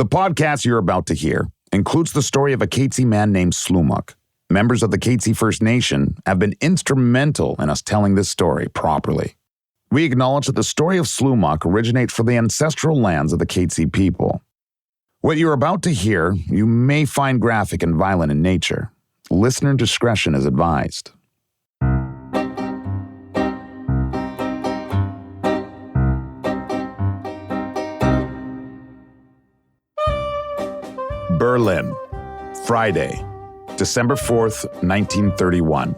The podcast you're about to hear includes the story of a Katzie man named Slumuk. Members of the Katzie First Nation have been instrumental in us telling this story properly. We acknowledge that the story of Slumuk originates from the ancestral lands of the Katzie people. What you're about to hear, you may find graphic and violent in nature. Listener discretion is advised. Berlin, Friday, December 4th, 1931.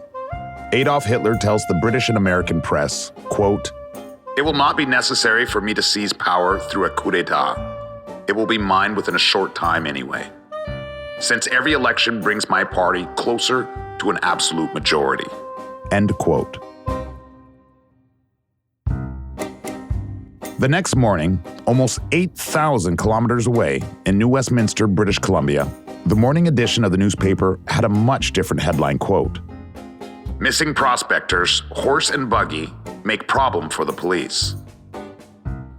Adolf Hitler tells the British and American press, quote, "It will not be necessary for me to seize power through a coup d'etat. It will be mine within a short time anyway, since every election brings my party closer to an absolute majority." End quote. The next morning, almost 8,000 kilometers away in New Westminster, British Columbia, the morning edition of the newspaper had a much different headline quote. "Missing prospectors, horse and buggy, make problem for the police.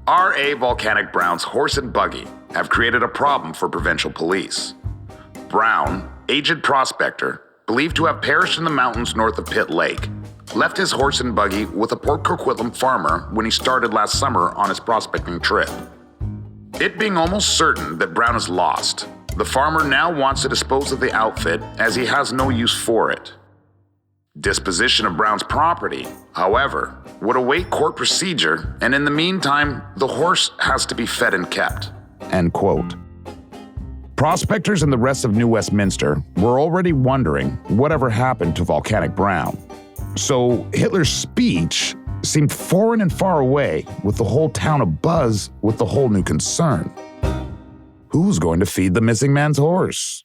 R.A. Volcanic Brown's horse and buggy have created a problem for provincial police. Brown, aged prospector, believed to have perished in the mountains north of Pitt Lake, left his horse and buggy with a Port Coquitlam farmer when he started last summer on his prospecting trip. It being almost certain that Brown is lost, the farmer now wants to dispose of the outfit as he has no use for it. Disposition of Brown's property, however, would await court procedure, and in the meantime, the horse has to be fed and kept." End quote. Prospectors in the rest of New Westminster were already wondering whatever happened to Volcanic Brown. So Hitler's speech seemed foreign and far away, with the whole town abuzz with the whole new concern. Who's going to feed the missing man's horse?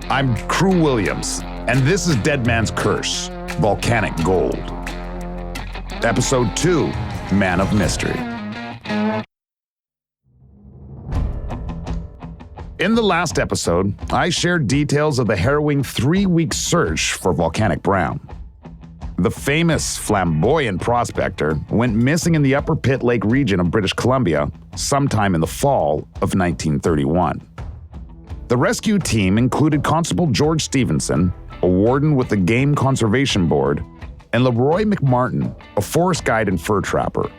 I'm Kru Williams, and this is Dead Man's Curse, Volcanic Gold. Episode 2, Man of Mystery. In the last episode, I shared details of the harrowing 3-week search for Volcanic Brown. The famous flamboyant prospector went missing in the Upper Pitt Lake region of British Columbia sometime in the fall of 1931. The rescue team included Constable George Stevenson, a warden with the Game Conservation Board, and Leroy McMartin, a forest guide and fur trapper.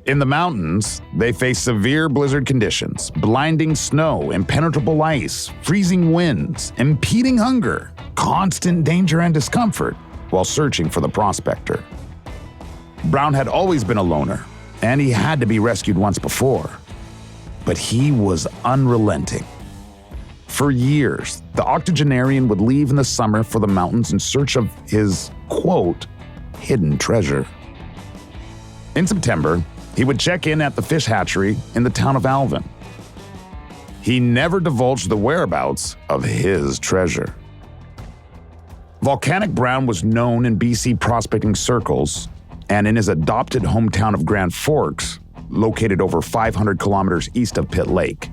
In the mountains, they faced severe blizzard conditions, blinding snow, impenetrable ice, freezing winds, impeding hunger, constant danger and discomfort while searching for the prospector. Brown had always been a loner, and he had to be rescued once before. But he was unrelenting. For years, the octogenarian would leave in the summer for the mountains in search of his, quote, hidden treasure. In September, he would check in at the fish hatchery in the town of Alvin. He never divulged the whereabouts of his treasure. Volcanic Brown was known in BC prospecting circles and in his adopted hometown of Grand Forks, located over 500 kilometers east of Pitt Lake,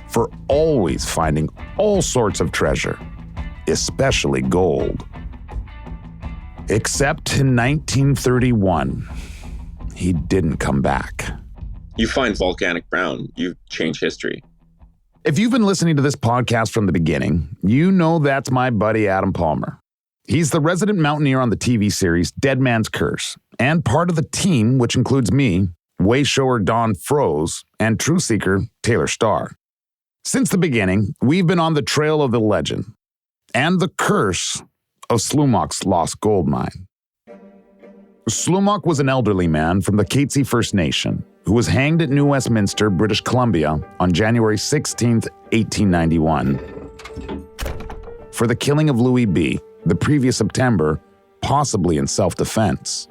for always finding all sorts of treasure, especially gold. Except in 1931. He didn't come back. You find Volcanic Brown, you change history. If you've been listening to this podcast from the beginning, you know that's my buddy Adam Palmer. He's the resident mountaineer on the TV series Dead Man's Curse, and part of the team, which includes me, wayshower Don Froese, and truth seeker Taylor Starr. Since the beginning, we've been on the trail of the legend and the curse of Slumuk's lost gold mine. Slumuk was an elderly man from the Katzie First Nation who was hanged at New Westminster, British Columbia on January 16, 1891, for the killing of Louis B. the previous September, possibly in self-defense.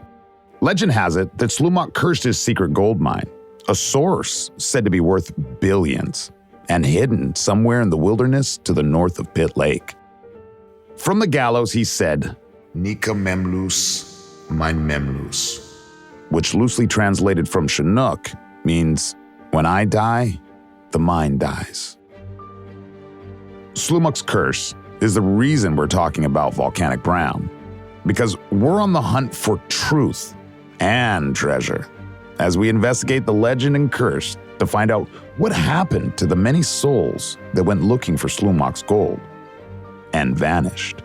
Legend has it that Slumuk cursed his secret gold mine, a source said to be worth billions, and hidden somewhere in the wilderness to the north of Pitt Lake. From the gallows, he said, "Nika memlus, mein memlus," which loosely translated from Chinook means, "When I die, the mine dies." Slumuk's curse is the reason we're talking about Volcanic Brown, because we're on the hunt for truth and treasure as we investigate the legend and curse to find out what happened to the many souls that went looking for Slumach's gold and vanished.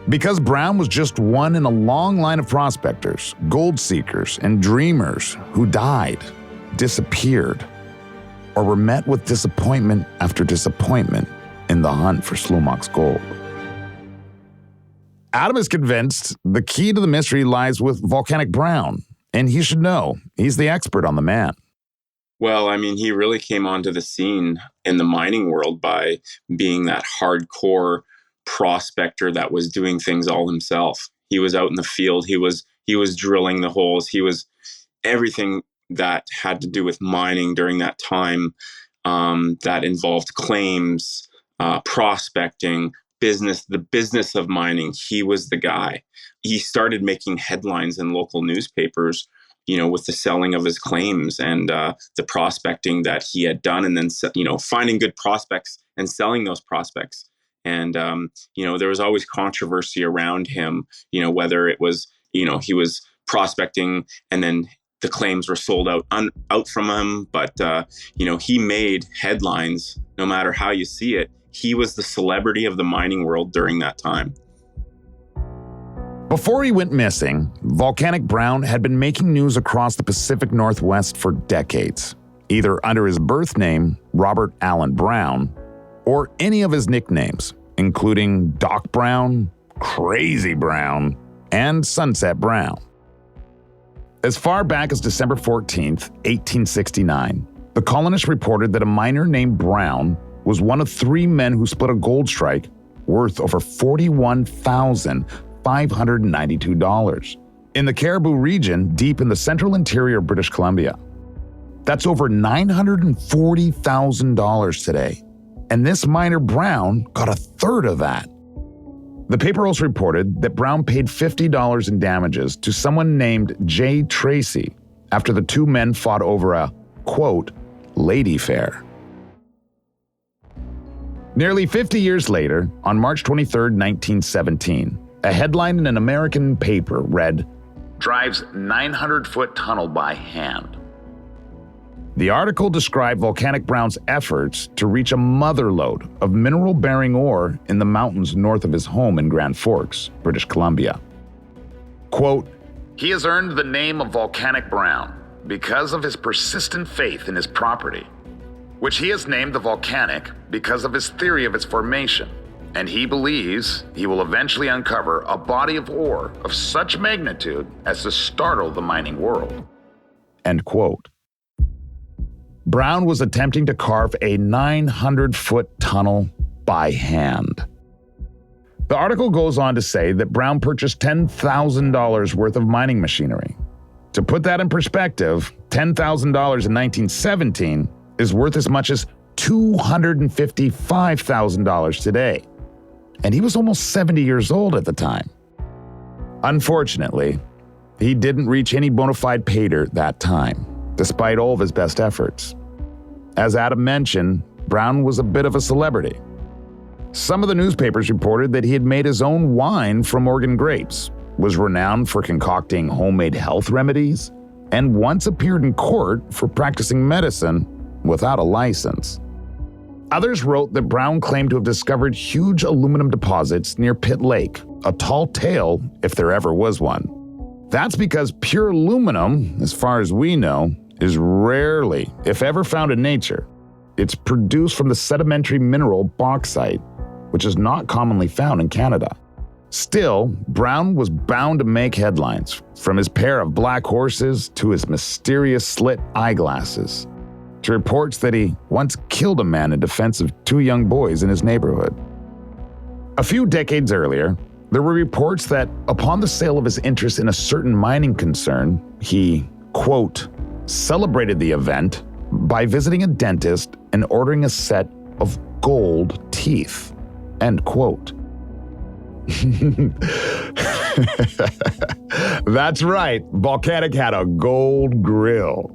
Because Brown was just one in a long line of prospectors, gold seekers, and dreamers who died, disappeared, or were met with disappointment after disappointment in the hunt for Slumach's gold. Adam is convinced the key to the mystery lies with Volcanic Brown, and he should know. He's the expert on the man. Well, I mean, he really came onto the scene in the mining world by being that hardcore prospector that was doing things all himself. He was out in the field. He was drilling the holes. He was everything that had to do with mining during that time, that involved claims, prospecting, the business of mining. He was the guy. He started making headlines in local newspapers, with the selling of his claims and the prospecting that he had done, and then, finding good prospects and selling those prospects. And, there was always controversy around him, whether it was, he was prospecting and then the claims were sold out from him. But, he made headlines no matter how you see it. He was the celebrity of the mining world during that time. Before he went missing, Volcanic Brown had been making news across the Pacific Northwest for decades, either under his birth name, Robert Allen Brown, or any of his nicknames, including Doc Brown, Crazy Brown, and Sunset Brown. As far back as December 14th, 1869, the colonists reported that a miner named Brown was one of 3 men who split a gold strike worth over $41,592 in the Caribou region deep in the central interior of British Columbia. That's over $940,000 today. And this miner Brown got a third of that. The paper also reported that Brown paid $50 in damages to someone named J. Tracy after the 2 men fought over a, quote, lady fair. Nearly 50 years later, on March 23, 1917, a headline in an American paper read, "Drives 900-foot tunnel by hand." The article described Volcanic Brown's efforts to reach a motherlode of mineral-bearing ore in the mountains north of his home in Grand Forks, British Columbia. Quote, "He has earned the name of Volcanic Brown because of his persistent faith in his property, which he has named the Volcanic because of his theory of its formation, and he believes he will eventually uncover a body of ore of such magnitude as to startle the mining world." End quote. Brown was attempting to carve a 900-foot tunnel by hand. The article goes on to say that Brown purchased $10,000 worth of mining machinery. To put that in perspective, $10,000 in 1917 is worth as much as $255,000 today. And he was almost 70 years old at the time. Unfortunately, he didn't reach any bona fide pay dirt that time, despite all of his best efforts. As Adam mentioned, Brown was a bit of a celebrity. Some of the newspapers reported that he had made his own wine from Oregon grapes, was renowned for concocting homemade health remedies, and once appeared in court for practicing medicine without a license. Others wrote that Brown claimed to have discovered huge aluminum deposits near Pitt Lake, a tall tale if there ever was one. That's because pure aluminum, as far as we know, is rarely, if ever, found in nature. It's produced from the sedimentary mineral bauxite, which is not commonly found in Canada. Still, Brown was bound to make headlines, from his pair of black horses to his mysterious slit eyeglasses, to reports that he once killed a man in defense of 2 young boys in his neighborhood. A few decades earlier, there were reports that upon the sale of his interest in a certain mining concern, he, quote, celebrated the event by visiting a dentist and ordering a set of gold teeth, end quote. That's right, Volcanic had a gold grill.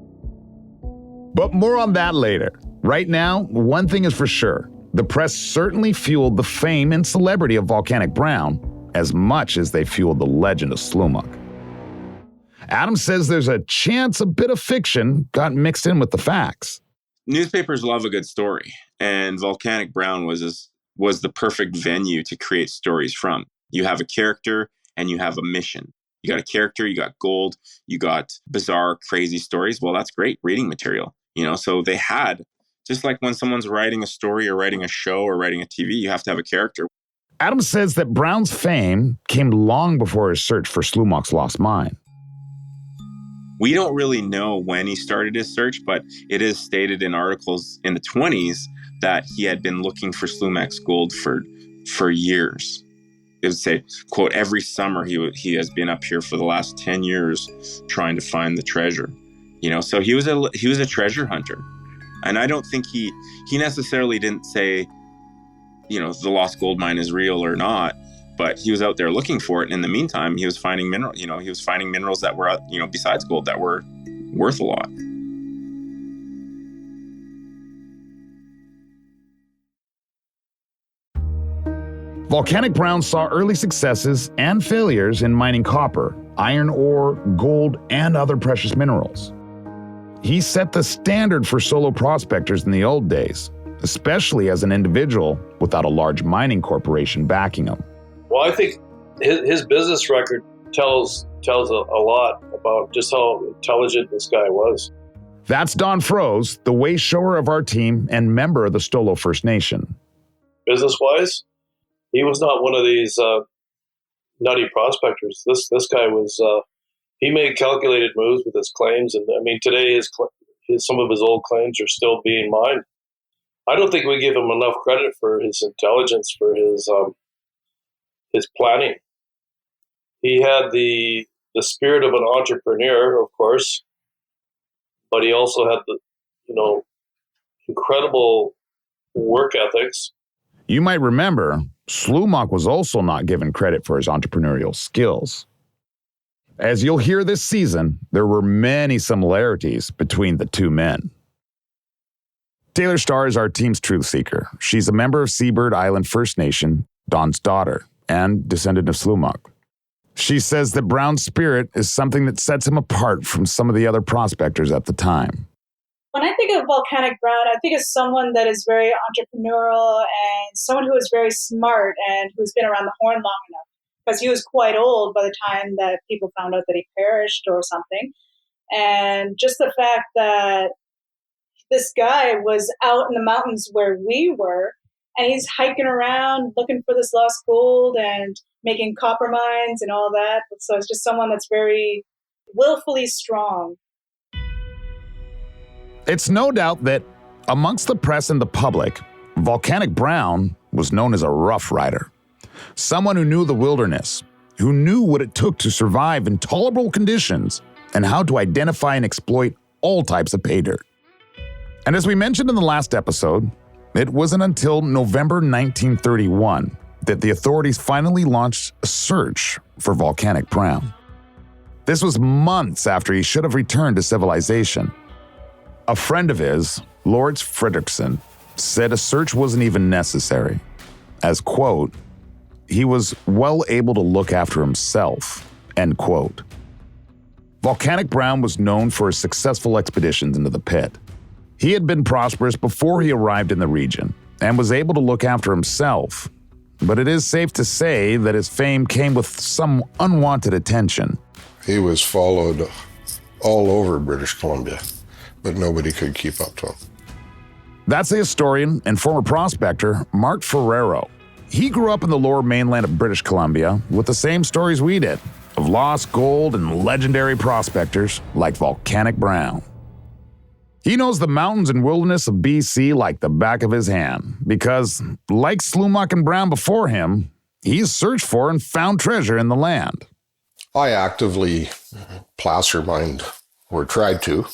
But more on that later. Right now, one thing is for sure. The press certainly fueled the fame and celebrity of Volcanic Brown as much as they fueled the legend of Slumach. Adam says there's a chance a bit of fiction got mixed in with the facts. Newspapers love a good story, and Volcanic Brown was the perfect venue to create stories from. You have a character and you have a mission. You got a character, you got gold, you got bizarre, crazy stories. Well, that's great reading material, So they had, just like when someone's writing a story or writing a show or writing a TV, you have to have a character. Adam says that Brown's fame came long before his search for Slumach's lost mine. We don't really know when he started his search, but it is stated in articles in the 1920s that he had been looking for Slumach's gold for years. It would say, quote, every summer he has been up here for the last 10 years trying to find the treasure. So he was a treasure hunter. And I don't think he necessarily didn't say, the lost gold mine is real or not, but he was out there looking for it. And in the meantime, he was finding minerals that were, besides gold, that were worth a lot. Volcanic Brown saw early successes and failures in mining copper, iron ore, gold, and other precious minerals. He set the standard for solo prospectors in the old days, especially as an individual without a large mining corporation backing him. Well, I think his business record tells a lot about just how intelligent this guy was. That's Don Froese, the way shower of our team and member of the Stolo First Nation. Business-wise, he was not one of these nutty prospectors. This guy was. He made calculated moves with his claims, and today some of his old claims are still being mined. I don't think we give him enough credit for his intelligence, for his planning. He had the spirit of an entrepreneur, of course, but he also had the incredible work ethics. You might remember, Slumach was also not given credit for his entrepreneurial skills. As you'll hear this season, there were many similarities between the two men. Taylor Starr is our team's truth seeker. She's a member of Seabird Island First Nation, Don's daughter, and descendant of Slumach. She says that Brown's spirit is something that sets him apart from some of the other prospectors at the time. When I think of Volcanic Brown, I think of someone that is very entrepreneurial and someone who is very smart and who's been around the horn long enough. Because he was quite old by the time that people found out that he perished or something. And just the fact that this guy was out in the mountains where we were, and he's hiking around looking for this lost gold and making copper mines and all that. So it's just someone that's very willfully strong. It's no doubt that amongst the press and the public, Volcanic Brown was known as a rough rider. Someone who knew the wilderness, who knew what it took to survive in tolerable conditions, and how to identify and exploit all types of pay dirt. And as we mentioned in the last episode, it wasn't until November 1931 that the authorities finally launched a search for Volcanic Brown. This was months after he should have returned to civilization. A friend of his, Lawrence Fredrickson, said a search wasn't even necessary, as, quote, he was well able to look after himself, end quote. Volcanic Brown was known for his successful expeditions into the pit. He had been prosperous before he arrived in the region and was able to look after himself, but it is safe to say that his fame came with some unwanted attention. He was followed all over British Columbia, but nobody could keep up to him. That's the historian and former prospector Marc Ferrero. He grew up in the lower mainland of British Columbia with the same stories we did, of lost gold and legendary prospectors like Volcanic Brown. He knows the mountains and wilderness of BC like the back of his hand because, like Slumach and Brown before him, he's searched for and found treasure in the land. I actively placer mined, or tried to,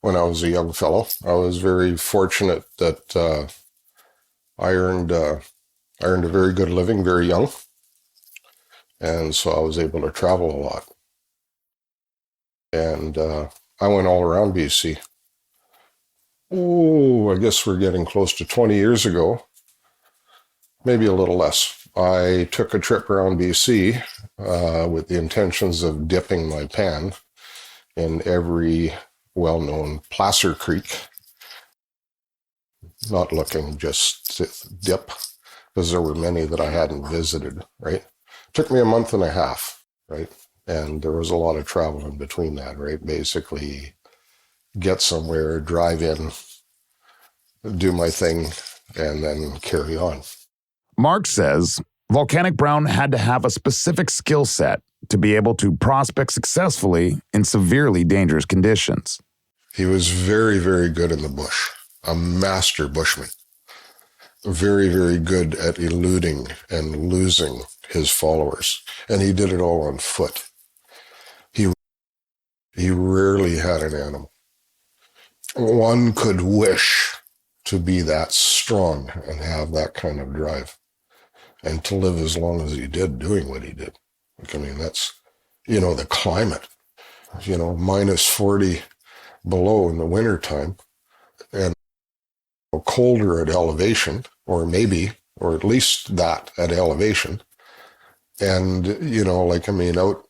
when I was a young fellow. I was very fortunate that I earned a very good living very young, and so I was able to travel a lot. And I went all around BC. I guess we're getting close to 20 years ago, maybe a little less. I took a trip around BC with the intentions of dipping my pan in every well-known placer creek. Not looking just to dip, because there were many that I hadn't visited, right? Took me a month and a half, right? And there was a lot of travel in between that, right? Basically, get somewhere, drive in, do my thing, and then carry on. Marc says Volcanic Brown had to have a specific skill set to be able to prospect successfully in severely dangerous conditions. He was very, very good in the bush, a master bushman. Very, very good at eluding and losing his followers. And he did it all on foot. He rarely had an animal. One could wish to be that strong and have that kind of drive and to live as long as he did doing what he did. I mean, that's, the climate, minus 40 below in the wintertime and colder at elevation, or at least that at elevation. And, out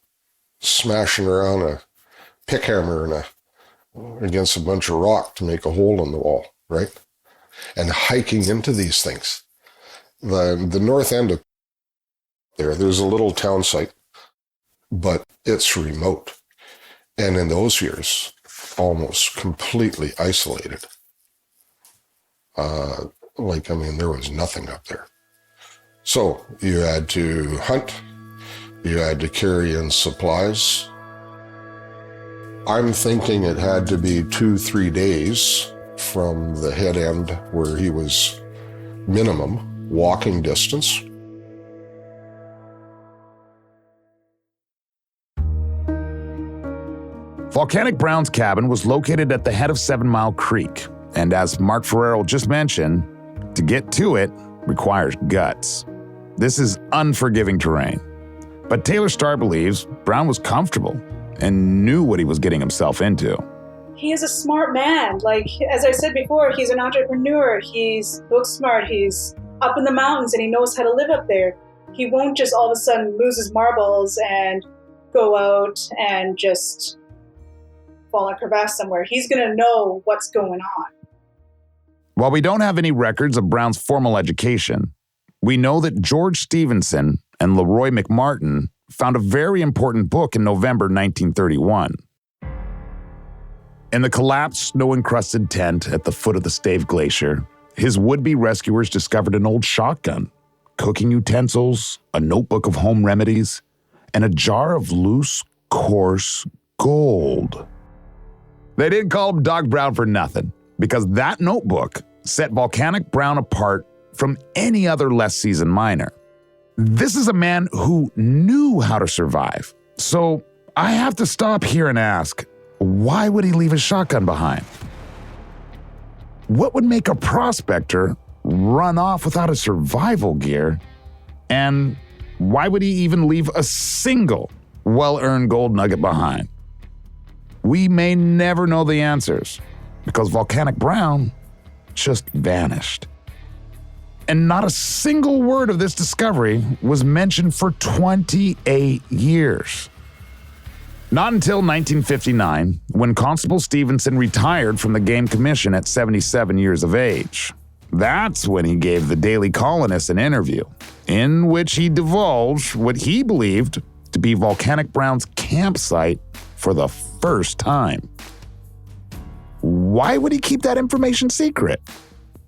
smashing around a pick hammer against a bunch of rock to make a hole in the wall, right? And hiking into these things. The north end of there's a little town site, but it's remote. And in those years, almost completely isolated. There was nothing up there. So you had to hunt, you had to carry in supplies. I'm thinking it had to be 2-3 days from the head end where he was minimum walking distance. Volcanic Brown's cabin was located at the head of 7 Mile Creek, and as Marc Ferrero just mentioned, to get to it requires guts. This is unforgiving terrain. But Taylor Starr believes Brown was comfortable and knew what he was getting himself into. He is a smart man. As I said before, he's an entrepreneur. He's book smart. He's up in the mountains and he knows how to live up there. He won't just all of a sudden lose his marbles and go out and just fall in a crevasse somewhere. He's going to know what's going on. While we don't have any records of Brown's formal education, we know that George Stevenson and Leroy McMartin found a very important book in November 1931. In the collapsed, snow-encrusted tent at the foot of the Stave Glacier, his would-be rescuers discovered an old shotgun, cooking utensils, a notebook of home remedies, and a jar of loose, coarse gold. They didn't call him Doc Brown for nothing, because that notebook set Volcanic Brown apart from any other less seasoned miner. This is a man who knew how to survive. So I have to stop here and ask, why would he leave his shotgun behind? What would make a prospector run off without his survival gear? And why would he even leave a single well-earned gold nugget behind? We may never know the answers because Volcanic Brown just vanished. And not a single word of this discovery was mentioned for 28 years. Not until 1959, when Constable Stevenson retired from the Game Commission at 77 years of age. That's when he gave the Daily Colonist an interview, in which he divulged what he believed to be Volcanic Brown's campsite for the first time. Why would he keep that information secret?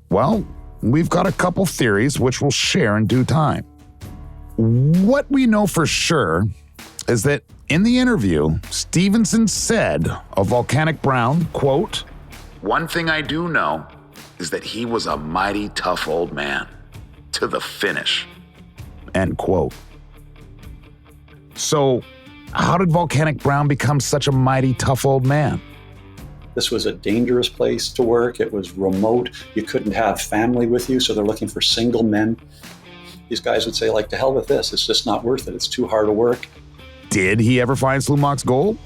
Well, we've got a couple theories which we'll share in due time. What we know for sure is that in the interview, Stevenson said of Volcanic Brown, quote, "One thing I do know is that he was a mighty tough old man, to the finish," end quote. So, how did Volcanic Brown become such a mighty tough old man? This was a dangerous place to work. It was remote. You couldn't have family with you, so they're looking for single men. These guys would say, to hell with this. It's just not worth it. It's too hard to work. Did he ever find Slumach's gold?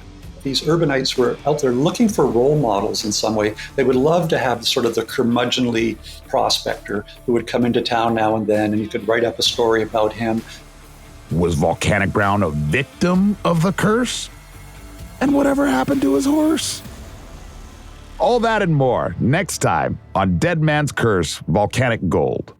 these urbanites were out there looking for role models in some way. They would love to have sort of the curmudgeonly prospector who would come into town now and then, and you could write up a story about him. Was Volcanic Brown a victim of the curse? And whatever happened to his horse? All that and more next time on Dead Man's Curse, Volcanic Gold.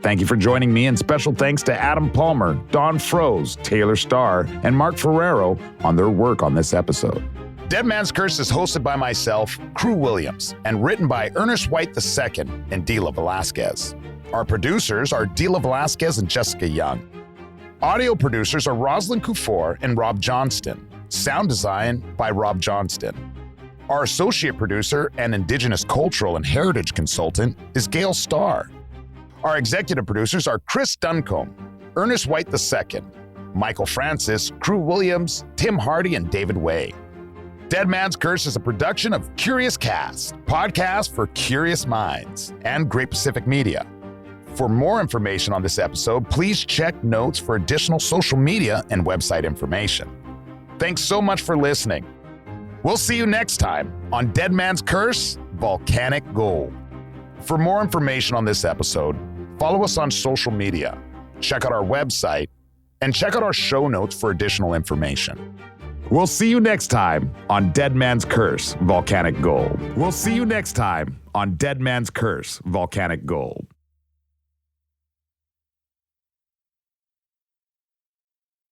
Thank you for joining me, and special thanks to Adam Palmer, Don Froese, Taylor Starr, and Marc Ferrero on their work on this episode. Dead Man's Curse is hosted by myself, Kru Williams, and written by Ernest White II and Dila Velasquez. Our producers are Dila Velasquez and Jessica Young. Audio producers are Rosalind Kufor and Rob Johnston. Sound design by Rob Johnston. Our associate producer and Indigenous cultural and heritage consultant is Gail Starr. Our executive producers are Chris Duncombe, Ernest White II, Michael Francis, Kru Williams, Tim Hardy, and David Way. Dead Man's Curse is a production of Curious Cast, podcast for curious minds, and Great Pacific Media. For more information on this episode, please check notes for additional social media and website information. Thanks so much for listening. We'll see you next time on Dead Man's Curse, Volcanic Gold. For more information on this episode, follow us on social media, check out our website, and check out our show notes for additional information. We'll see you next time on Dead Man's Curse, Volcanic Gold. We'll see you next time on Dead Man's Curse, Volcanic Gold.